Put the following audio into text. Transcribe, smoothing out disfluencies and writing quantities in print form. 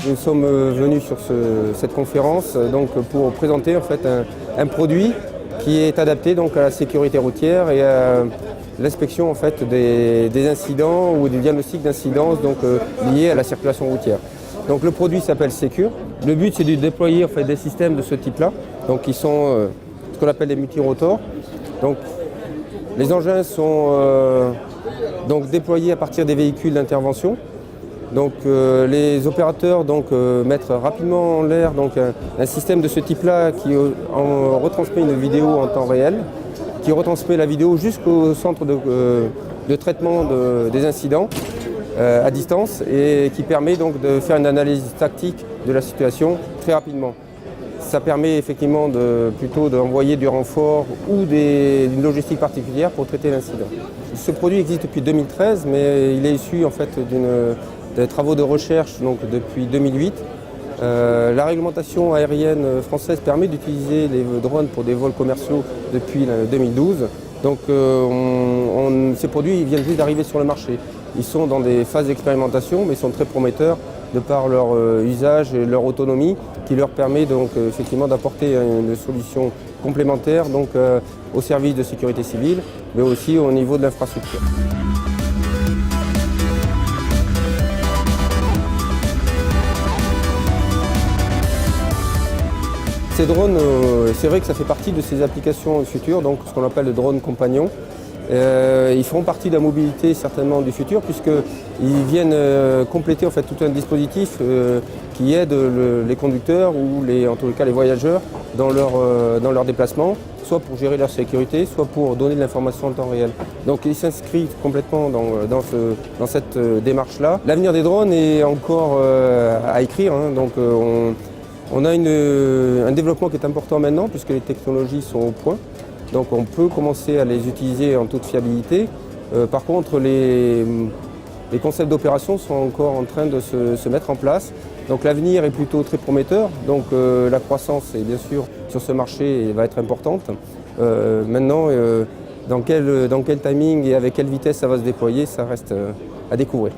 Nous sommes venus sur cette conférence donc, pour présenter en fait, un produit qui est adapté donc, à la sécurité routière et à l'inspection en fait, des incidents ou des diagnostics d'incidence liés à la circulation routière. Donc, le produit s'appelle Secure. Le but c'est de déployer en fait, des systèmes de ce type-là, donc, qui sont ce qu'on appelle des multirotors. Donc, les engins sont donc, déployés à partir des véhicules d'intervention. Donc, les opérateurs mettent rapidement en l'air un système de ce type-là qui retransmet une vidéo en temps réel, qui retransmet la vidéo jusqu'au centre de traitement des incidents à distance et qui permet donc de faire une analyse tactique de la situation très rapidement. Ça permet effectivement plutôt d'envoyer du renfort ou une logistique particulière pour traiter l'incident. Ce produit existe depuis 2013, mais il est issu en fait des travaux de recherche donc, depuis 2008. La réglementation aérienne française permet d'utiliser les drones pour des vols commerciaux depuis 2012. Donc ces produits viennent juste d'arriver sur le marché. Ils sont dans des phases d'expérimentation, mais ils sont très prometteurs de par leur usage et leur autonomie qui leur permet donc, effectivement d'apporter une solution complémentaire donc, au service de sécurité civile, mais aussi au niveau de l'infrastructure. Ces drones, c'est vrai que ça fait partie de ces applications futures, donc ce qu'on appelle le drone compagnon. Ils feront partie de la mobilité certainement du futur puisqu'ils viennent compléter en fait, tout un dispositif qui aide les conducteurs ou en tous les cas les voyageurs dans leur déplacement, soit pour gérer leur sécurité, soit pour donner de l'information en temps réel. Donc ils s'inscrivent complètement dans cette démarche-là. L'avenir des drones est encore à écrire, hein, donc on a un développement qui est important maintenant puisque les technologies sont au point. Donc on peut commencer à les utiliser en toute fiabilité. Par contre, les concepts d'opération sont encore en train de se mettre en place. Donc l'avenir est plutôt très prometteur. Donc la croissance, est, bien sûr, sur ce marché va être importante. Maintenant, dans quel timing et avec quelle vitesse ça va se déployer, ça reste à découvrir.